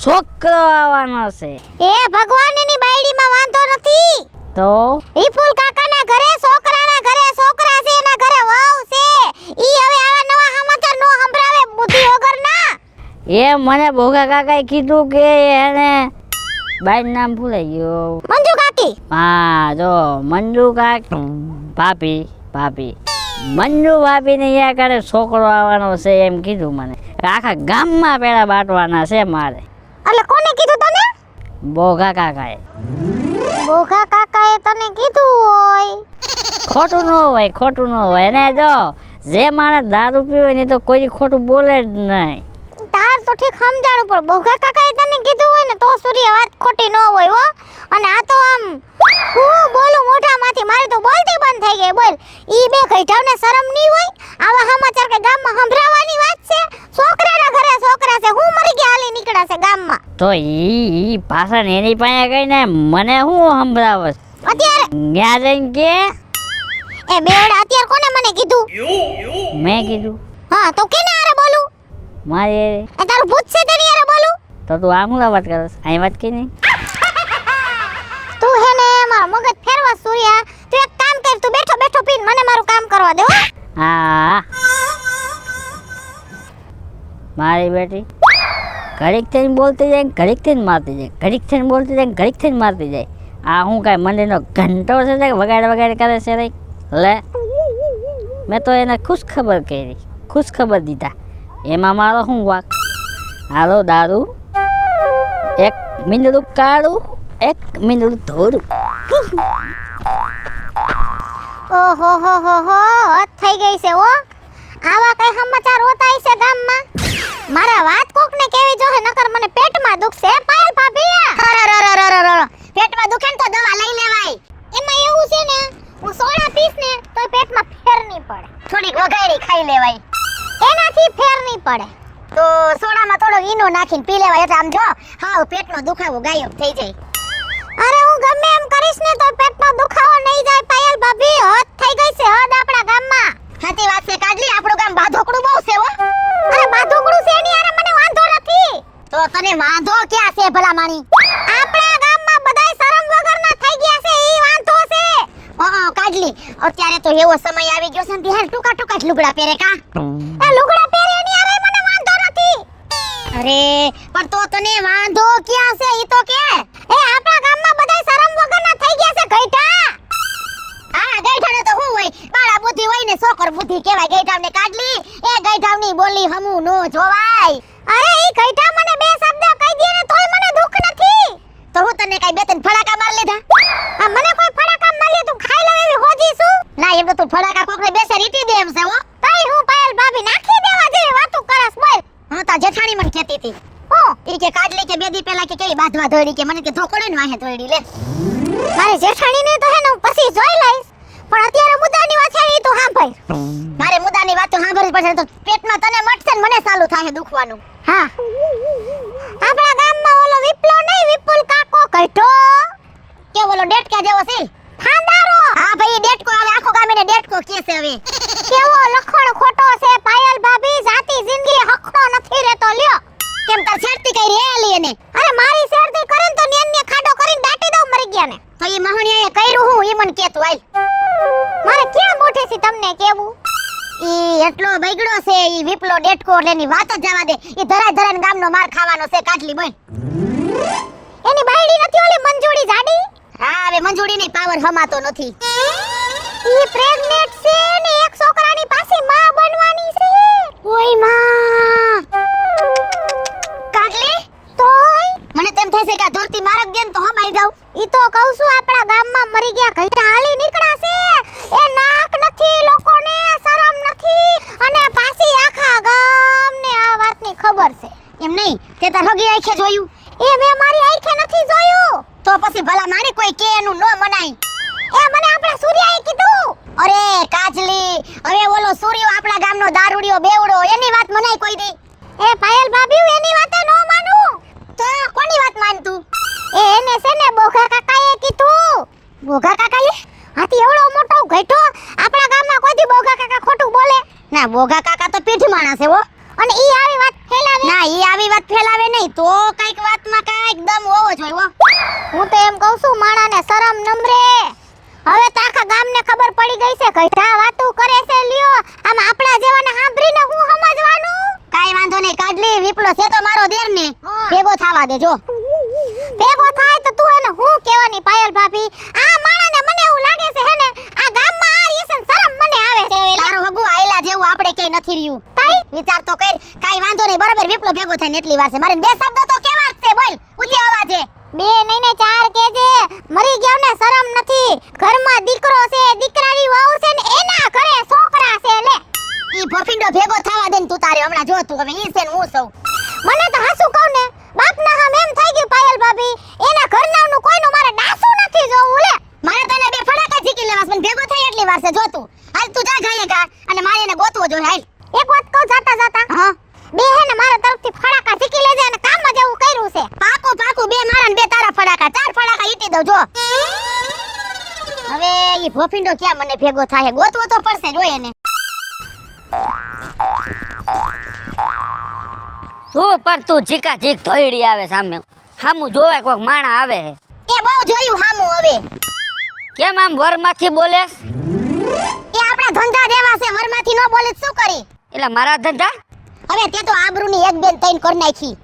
છોકરો આવવાનો છે એ ભગવાન એની બાયડીમાં વાંધો નથી તો વિપુલ કાકાના ઘરે છોકરા છે એના ઘરે વહુ છે ઈ હવે આવા નવા સમાચાર નો સંભળાવે બુદ્ધિ વગરના. એ મને ભોગા કાકાએ કીધું કે એને બાઈનું નામ ભૂલાઈ ગયું મંજુ કાકી હા જો મંજુ ભાભી મંજુ ભાભીને અહીંયા કરે છોકરો આવવાનો છે એમ કીધું મને આખા ગામમાં પેલા બાટવાના છે મારે એટલે કોને કીધું તને? ભોગા કાકાએ બોઘા કાકાએ તને કીધું હોય. ખોટું ન હોય ને જો જે માણસ દારૂ પીવે ને તો કોઈ ખોટું બોલે જ નહીં તાર તો ઠીક સમજાણું પણ બોઘા કાકાએ તને કીધું હોય ને તો સૂર્ય વાત ખોટી ન હોય હો. અને આ તો આમ હું બોલું મોઢામાંથી મારી તો બોલતી બંધ થઈ ગઈ બોલ. ઈ બે ગઈઢાવને શરમ નહીં હોય આવા સમાચાર કે ગામમાં સંભળાવવાની વાત છે? છોકરાના ઘરે છોકરા છે હું મરી ગયા હાલી નીકળ્યા છે ગામમાં. તો ઈ ભાષણ એની પાસે ગઈ ને મને શું સંભળાવસ અત્યારે ત્યાં જઈને કે એ બેવડા અત્યારે કોને મને કીધું? મેં કીધું હા તો કેને આરે બોલું? મારે એ તારું ભૂત છે તેની આરે બોલું? તો તું આમ શું વાત કરસ અહીં વાત કે નહીં તું હે ને મારો મગજ ફેરવા સૂર્યા. તું એક કામ કર તું બેઠો બેઠો પીન મને મારું કામ કરવા દે હો. હા મારી બેટી ઘડીક થઈને બોલતી જાય ને ઘડીક થઈને મારતી જાય ઘડીક થઈને બોલતી જાય ને ઘડીક થઈને મારતી જાય આ હું કાંઈ મંદિરનો ઘંટો છે કે વગાડ કરે છે રે લે મેં તો એને ખુશ ખબર દીધા એમાં મારો શું વાક હાલો દારૂ એક મીંડળું કાળું એક મીંડળું ધોળું ઓહો હો હો હો હદ થઈ ગઈ છે હો. આવા કઈ સમાચાર હોતા હશે ગામમાં? મારા વાત કોકને કેવી જોહે નકર મને પેટમાં દુખશે પાયલ ભાભી. પેટમાં દુખે ને તો દવા લઈ લેવાય. એમાં એવું છે ને હું સોડા પીસ ને તો પેટમાં ફેર નહીં પડે. થોડીક વઘારી ખાઈ લેવાય એનાથી ફેર નહીં પડે. તો સોડામાં થોડો ઈનો નાખીને પી લેવાય એટલે આમ જો હાવ પેટનો દુખાવો ગાયબ થઈ જાય. અરે હું ગમે એમ કરીશ ને તો પેટનો દુખાવો નહીં જાય પાયલ ભાભી. હદ થઈ ગઈ છે હદ આપણા ગામમાં. સાચી વાત છે કાજલી આપણું ગામ બાધોકડું બહુ છે હો. અરે બાધોકડું છે ની અરે મને વાંધો નથી. તો તને વાંધો ક્યાં છે ભલા માણી? આપણા ગામમાં બધાય શરમ વગરના થઈ ગયા છે ઈ વાંધો છે. કાજલી અત્યારે તો એવો સમય આવી ગયો છે ને બિહાર ટૂંકા ટૂંકા જ લુગડા પહેરે કા. એ લુગડા પહેરે ની અરે મને વાંધો નથી. અરે પણ તો તને વાંધો ક્યાં છે ઈ તો કે? એ આપણા ગામમાં બધાય શરમ વગરના થઈ ગયા છે ગઈઢા. હા ગઈઢાને તો હું હોય બાળા બુદ્ધિ હોય ને છોકર બુદ્ધિ કહેવાય ગઈઢાને કાઢલી. એ ગઈઢાની બોલી હમુ નો જોવાય. અરે ઈ ગઈઢા મને બે શબ્દ કહી દે ને તોય મને દુખ નથી. તો હું તને કઈ બે ત્રણ ફડાકા માર લીધા? આ મને કોઈ ફડાકા મારી તું ખાઈ લે એવી હોજી છું? ના એમ તો તું ફડાકા કોકને બેસે રીટી દે એમ છે હો. તઈ હું પાયલ ભાભી નાખી દેવા જેવી વાતો કરસ બોલ. હા તા જેઠાણી મને કહેતી હતી. ઈ કે કાજલી કે બે દી પહેલા કે કેવી બાંધવા દોડી કે મને કે ધોકડે ને વાહે દોડી લે. મારે જેઠાણી ને તો હે ને હું પછી જોઈ લઈશ પણ અત્યારે મુદ્દાની વાત છે ઈ તો સાંભળ. મારે મુદ્દાની વાત તો સાંભળવી પડશે તો પેટમાં તને મટશે ને મને ચાલુ થાય દુખવાનું. હા આપણા ગામમાં ઓલો વિપલો નહીં વિપુલ કાકો કઈઠો કે ઓલો ડેટકા જેવો છે ફાંદારો. હા ભાઈ ડેટકો આવે આખો ગામ એને ડેટકો કહે છે હવે. કેવો લખણ ખોટો છે પાયલ ભાભી જાતી જિંદગી હખડો નથી રહેતો લ્યો. કેમ તાર શેરતી કઈ રેલી એને? અરે મારી શેરતી કરે ને તો નેન ખાડો કરીને દાટી દઉં મરી ગયા ને. તો ઈ મહણિયાએ કર્યું હું ઈ મને કેતું આલ. મારે ક્યાં મોઢે થી તમને કેવું? ઈ એટલો બગડો છે ઈ વિપલો ડેટકો લેની વાત જ જવા દે. ઈ ધરાને ગામનો માર ખાવાનો છે કાટલી બોલ. એની બાયડી નથી ઓલી મંજુડી જાડી? હા હવે મંજુડી ની પાવર હમાતો નથી. ઈ પ્રેગ્નેન્ટ છે ને એક છોકરાની પાસે માં બનવાની છે. ઓય માં કાકલી તોય મને તેમ થાય છે કે આ ધરતી મારક દેન તો હમાઈ જાવ ઈ તો કહું છું આપણા ગામમાં મરી ગયા ઘઈટા હાલી નીકળાશે એ નાક નથી લોકોને શરમ નથી અને પાછી આખા ગામને આ વાતની ખબર છે એમ નહીં તે તાર હગી આંખે જોયું એ મેં મારી આંખે નથી જોયું તો પછી ભલા મારી કોઈ કે એનું ન મનાય એ મને આપણા સૂર્યાએ કીધું અરે કાજલી હવે ઓલો સૂર્યો આપણા ગામનો દારૂડિયો બેવડો એની વાત મનાય કોઈ દી એ પાયલ ભાભી એની વાતે નો માનું તો કોની વાત માનતું એને છે ને બોઘા કાકાએ કીધું બોઘા કાકાએ હાથી એવડો મોટો ઘેટો આપણા ગામમાં કોઈ દી બોઘા કાકા ખોટું બોલે ના બોઘા કાકા તો પીઠ માણસ છે હો અને ઈ આવી વાત ફેલાવે ના ઈ આવી વાત ફેલાવે નહીં તો કઈક વાતમાં કઈક દમ હોવો જોઈએ હો હું તો એમ કહું છું માણાને શરમ નમરે હવે તો આખા ગામને ખબર પડી ગઈ છે ઘેટા વાતું કરે છે લ્યો આમ આપણા જેવાને સાંભળીને હું સમજવાનું કાઈ વાંધો નહીં કાઢલી વિપલો છે તો મારો દેર ને ભેગો થાવા દેજો ભેગો થાય તો તું એને હું કહેવાની પાયલ ભાભી આ માણાને મને એવું લાગે છે હે ને આ ગામમાં આ રીસન શરમ મને આવે છે તારો હગુ આયલા જેવું આપણે ક્યાંય નથી રહ્યું તાઈ વિચાર તો કર કાઈ વાંધો નહીં બરાબર વિપલો ભેગો થાય ને એટલી વાર છે મારે બે શબ્દ તો કેવા જ છે બોલ ઉજી અવાજે બે નહીં ને ચાર કેજે મરી ગયો ને શરમ નથી ઘરમાં દીકરો છે દીકરાની વહુ છે ને એના ઘરે છોકરા છે લે ઈ ભફિંડો ભેગો થવા દે ને તું તારે હમણાં જો તું હવે ઈ છે ને હું સૌ મને તો હાસુ કહું ને બાપના હામ એમ થઈ ગયું પાયલ ભાભી એના ઘરનાનું કોઈનું મારે ડાસું નથી જોવું લે મારે તને બે ફડાકા ઝીકી લેવાસ મને ભેગો થાય એટલી વાર છે જો તું હાલ તું જા ગાયે ગા અને મારે એને ગોતવો જોઈએ હાલ એક વાત કહું જાતા જાતા હા બે હે ને મારા તરફથી ફડાકા ઝીકી લેજે અને કામ જ એવું કર્યું છે પાકું પાકું બે મારા ને બે તારા ફડાકા ચાર ફડાકા ઈટી દઉં જો હવે ઈ ભોફિંડો ક્યાં મને ભેગો થાય ગોતવો તો પડશે જોઈએ ને તું પર તું જીકા જીક ધોઈડી આવે સામે હામું જોવે કોક માણા આવે એ બહુ જોયું હામું હવે કેમ આમ વરમાંથી બોલે એ આપણા ધંધા દેવા છે વરમાંથી નો બોલે શું કરી એટલે મારા ધંધા હવે તે તો આબરૂની એક બેન તૈન કર નાખી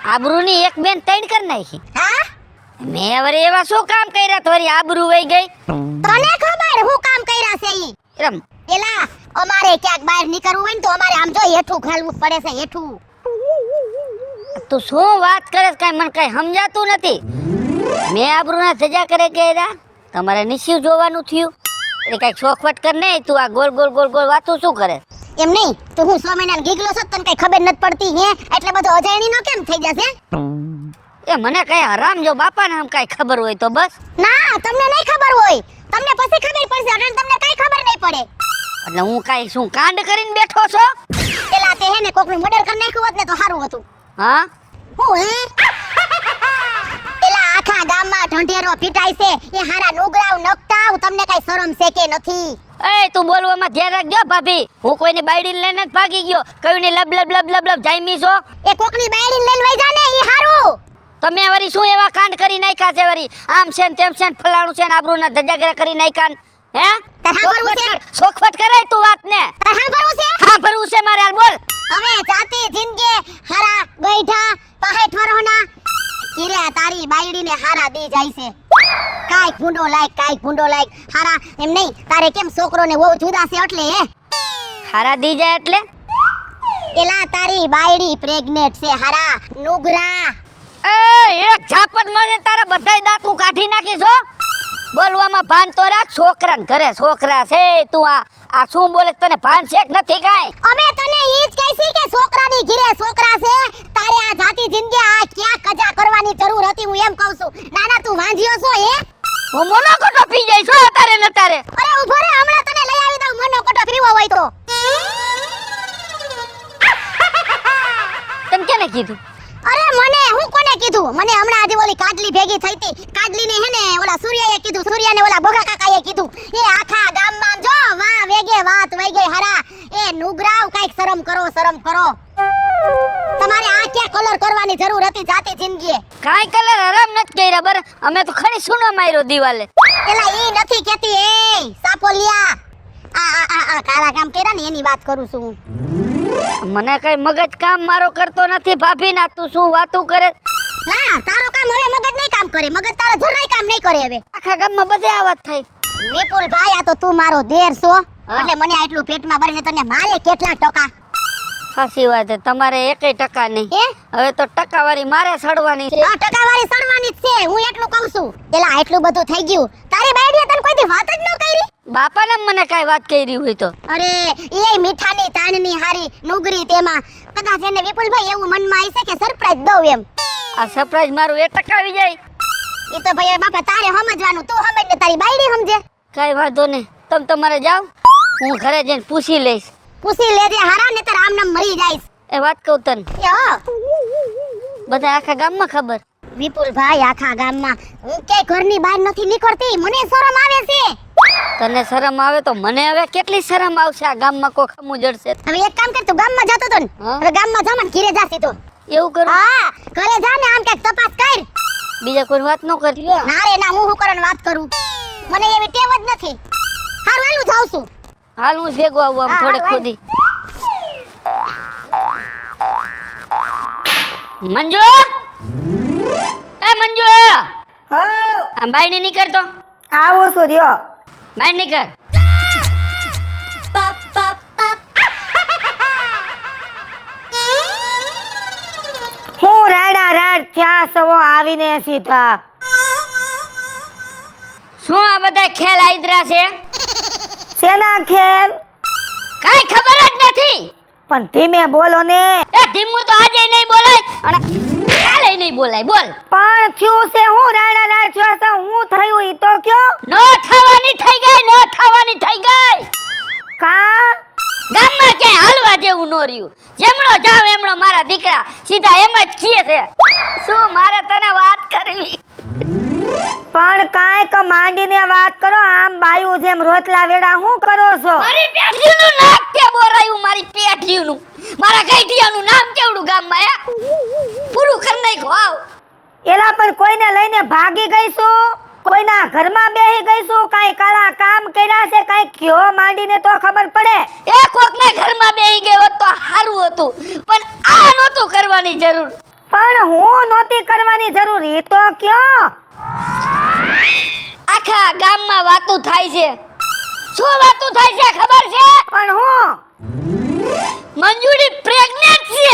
આબરૂની એક બેન તૈણ કર નાખી હા મેં વળી એવા શું કામ કર્યા તો વળી આબરૂ વઈ ગઈ તને ખબર હું કામ કર્યા છે ઈ એટલે એલા અમારે ક્યાંક બહાર નીકળવું હોય ને તો અમારે આમ જો હેઠું ખાલવું પડે છે હેઠું તું શું વાત કરે કઈ મને કઈ સમજાતું નથી મેં આબરૂના સજા કરે કર્યા તમારે નિશ્ચિત જોવાનું થયું એટલે કઈ શોખવટ કર નહીં તું આ ગોલ ગોલ ગોલ ગોલ વાતું શું કરે એમ નહીં તો હું 100 મહિનાનો ગીગલો છું તને કઈ ખબર નથી પડતી હે એટલે બધો અજાયણી નો કેમ થઈ જશે એ મને કઈ હરામ જો બાપાને આમ કઈ ખબર હોય તો બસ ના તમને નહીં ખબર હોય તમને પછી ખબર પડશે અને તમને કઈ ખબર નહીં પડે એટલે હું કઈ શું કાંડ કરીને બેઠો છો પેલા તે હે ને કોકનું મર્ડર કરી નાખ્યું હોત ને તો સારું હતું હા હું હે પેલા આખા ગામમાં ઢંઢેરો પીટાય છે એ હારા નુગરાવ નકટાવ તમને કઈ શરમ છે કે નથી એ તું બોલવામાં ધ્યાન રાખજો ભાભી હું કોઈની બાયડી લઈને જ ભાગી ગયો કયું ને લબ લબ લબ લબ લબ જાયમી છો એ કોકની બાયડી લઈને વઈ જા ને ઈ હારું તમે વળી શું એવા કાંડ કરી નાખ્યા છે વળી આમ છે ને તેમ છે ને ફલાણું છે ને આબરૂના ધજાગરા કરી નાખ્યા હે તાર હાંભળવું છે સોખવટ કરાય તું વાત ને તાર હાંભળવું છે હા ભરવું છે મારે હાલ બોલ હવે જાતી જિંદગી હારા ગઈઢા 65 વરહના કિરે તારી બાયડીને હારા દી જાય છે કાઈ ફૂંડો લાઈક હારા એમ નહીં તારે કેમ છોકરોને બહુ જુદા છે એટલે હે હારા દી જાય એટલે એલા તારી બાયડી પ્રેગ્નેન્ટ છે હારા નુગરા એ એક ઝાપટ મારે તારા બધાય દાંત હું કાઢી નાખીશ હો બોલવામાં ભાન તો રાખ છોકરાને ઘરે છોકરા છે તું આ શું બોલે તને ભાન છે કે નથી કાઈ અમે તને ઈ જ કહીશી કે છોકરાની ઘરે છોકરા છે તારે આ જાતી જિંદગી આ ક્યાં કજા કરવાની જરૂર હતી હું એમ કહું છું નાના તું વાંજ્યો છો હે હું મોનોકોટો પી જઈશ હો તારે ન તારે અરે ઉભો રે હમણાં તને લઈ આવી દઉં મોનોકોટો પીવો હોય તો તને કેને કીધું અરે મને હું કોને કીધું મને હમણાં આજે ઓલી કાડલી ભેગી થઈ હતી કાડલીને હે ને ઓલા સૂર્યાએ કીધું સૂર્યાને ઓલા ભોગા કાકાએ કીધું એ આખા ગામમાં જો વાહ વેગે વાત વઈ ગઈ હારા એ નુગરાવ કાઈક શરમ કરો તમારે આ ક્યાં કલર કરવાની જરૂર હતી જાતી જિંદગી કાઈ કલર હરામ નથી કર્યા બર અમે તો ખરી સુનો માર્યો દિવાલે એલા ઈ નથી કેતી એ સાપોલિયા આ કાળા કામ કર્યા ને એની વાત કરું છું મને કઈ મગજ કામ મારો કરતો નથી ભાભી ના તું શું વાતું કરે ના તારો કામ હવે મગજ નહીં કામ કરે મગજ તારો જરાય કામ નહીં કરે હવે આખા ગામમાં બધે આ વાત થાય વિપુલ ભાઈ આ તો તું મારો દેર છો એટલે મને આટલું પેટમાં ભરીને તને મારે કેટલા ટકા સાચી વાત છે, તમારે એકેય ટકા નહીં. હે હવે તો ટકાવારી મારે સડવાની છે. આ ટકાવારી સડવાની જ છે, હું એટલું કહું છું. એલા આટલું બધું થઈ ગયું, તારી બાયડીએ તને કોઈ દી વાત જ ન કરી? બાપાને મને કાંઈ વાત કરી હોય તો અરે એ મીઠાની તાણની હારી નુગરી તેમાં કદાચ એને વિપુલભાઈ એવું મનમાં આવી છે કે સરપ્રાઈઝ દઉં એમ. આ સરપ્રાઈઝ મારું એ ટકાવી જાય. એ તો ભાઈ બાપા તારે સમજવાનું, તું સમજ ને તારી બાયડી સમજે. કાંઈ વાંધો નહીં, તમે તમારે જાઓ, હું ઘરે જઈને પૂછી લઈશ. પૂછી લેજે હારા ને તાર આમ નામ મરી જાઈશ. એ વાત કહું તને, એ હો બધા આખા ગામમાં ખબર. વિપુલભાઈ આખા ગામમાં હું કે ઘરની બહાર નથી નીકળતી, મને શરમ આવે છે. તને શરમ આવે તો મને હવે કેટલી શરમ આવશે? આ ગામમાં કોઈ ખમું જડશે. હવે એક કામ કર, તું ગામમાં જતો તો ને, હા? હવે ગામમાં જા મને ઘરે જાસી તો. એવું કરું? હા ઘરે જા ને આમ કઈક તપાસ કર. બીજા કોઈ વાત ન કરી. ના રે ના, હું શું કરવાની વાત કરું, મને એવી ટેવ જ નથી. હારું હાલું જાઉં છું. હાલ હું ભેગો આવું આમ હા, થોડે હા, ખોદી. મંજુ, એ મંજુ, આ બાઈ ને નીકળતો. આવું છું રહ્યો. બાઈ નીકળ. હું રાડા રાડ થયા સવો આવીને સીધા. શું આ બધા ખેલ આઈદરા છે? શેના ખેલ? કાઈ ખબર જ નથી. પણ ધીમે બોલો ને. એ ધીમું તો આજે નહીં બોલાય અને કાલે નહીં બોલાય. બોલ. પણ થયું છે હું રાડા રાડ થયો છે, હું થયું ઈ તો કયો. નો થવાની થઈ ગઈ, નો થવાની થઈ ગઈ. કા ગામમાં ક્યાંય હાલવા જેવું નો રહ્યું. જેમણો જાવ એમણો મારા દીકરા સીધા એમ જ કીએ છે. શું મારે તને વાત કરવી? પણ કાંઈક માંડીને વાત કરો, આમ બાયું જેમ રોટલા વેડા હું કરો છો? મારી પેઠીનું નાક કે બોરાયું, મારી પેઠીનું. મારા ગઈઢિયાનું નામ કેવડું ગામમાં હે? પૂરું કરી નાખ્યું. આવ. એલા પણ કોઈને લઈને ભાગી ગઈ છું? કોઈના ઘરમાં બેહી ગઈ છું? કાંઈ કાળા કામ કર્યા છે? કાંઈ કયો માંડીને તો ખબર પડે. એ કોકના ઘરમાં બેહી ગયો હોત તો સારું હતું, પણ આ નહોતું કરવાની જરૂર. પણ હું નહોતી કરવાની જરૂર, ઈ તો કયો. આખા ગામમાં વાતું થાય છે. શું વાતું થાય છે ખબર છે? પણ હું મંજુરી પ્રેગ્નેન્ટ છે.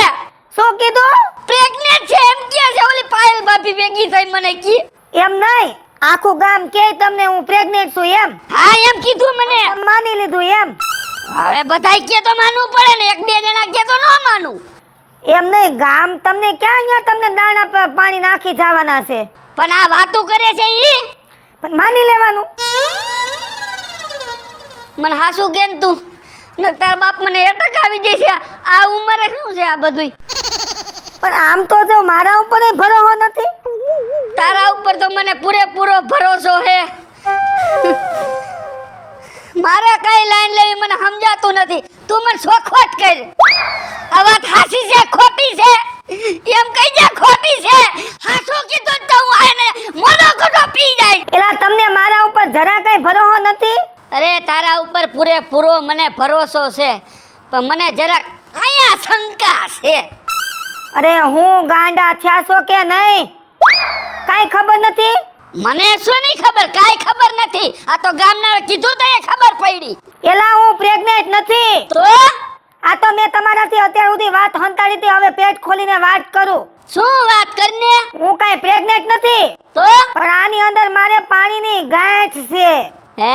શું કીધું? પ્રેગ્નેન્ટ છે એમ કે છે. ઓલી પાયલ ભાભી ભેગી થઈ મને કી. એમ નહીં, આખું ગામ કે તમને હું પ્રેગ્નેન્ટ છું એમ. હા એમ કીધું મને. માની લીધું એમ. હવે બધાય કે તો માનવું પડે ને, એક બે જણા કે તો ન માનું. એમ નહીં, ગામ તમને ક્યાં અહીંયા તમને દાણા પર પાણી નાખી જવાના છે. પણ આ વાતું કરે છે ઈ પણ માની લેવાનું. મને હાસુ કેન તું ને તાર બાપ મને એટક આવી જાય છે. આ ઉંમરે શું છે આ બધું? પણ આમ તો જો મારા ઉપર ભરોસો નથી. તારા ઉપર તો મને પૂરેપૂરો ભરોસો છે. મારે કઈ લાઈન લેવી મને સમજાતું નથી. તું મને સોખવટ કર. આ વાત હાસી છે ખોટી છે એમ કહી દે. ખોટી છે. હાસુ કીધું તો હું આને મોનો કોટો પી જાય. એલા તમને મારા ઉપર જરા કઈ ભરોસો નથી. અરે તારા ઉપર પૂરેપૂરો મને ભરોસો છે, પણ મને જરાક અહીંયા શંકા છે. અરે હું ગાંડા થયા છો કે નહીં કાઈ ખબર નથી? મને શું નહીં ખબર? કાઈ ખબર નથી. આ તો ગામના કીધું તો એ ખબર પડી. એલા હું પ્રેગ્નેન્ટ નથી. તો આ તો મેં તમારાથી અત્યાર સુધી વાત હંતાડી હતી, હવે પેટ ખોલીને વાત કરું. શું વાત કરને? હું કાઈ પ્રેગ્નેન્ટ નથી, તો પણ આની અંદર મારે પાણીની ગાંઠ છે. હે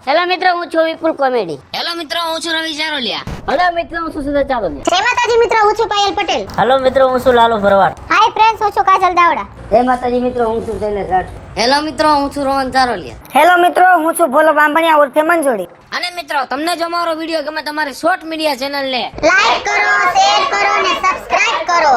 હેલો મિત્રો, હું છું વિપુલ કોમેડી. હેલો મિત્રો, હું છું રવિ ચારોલિયા. હેલો મિત્રો, હું છું સુધા ચાલોલિયા. જય માતાજી મિત્રો, હું છું પાયલ પટેલ. હેલો મિત્રો, હું છું લાલો ભરવાડ. હાય ફ્રેન્ડ્સ, હું છું કાજલ દાવડા. જય માતાજી મિત્રો, હું છું શૈલેષ રાઠોડ. હેલો મિત્રો, હું છું રોહન ચારોલિયા. હેલો મિત્રો, હું છું ભોલો બાંભણિયા ઉર્ફે મંજોડી. અને મિત્રો, તમને જો અમારો વિડીયો ગમે તમારી શોર્ટ મીડિયા ચેનલ ને લાઈક કરો, શેર કરો અને સબસ્ક્રાઇબ કરો.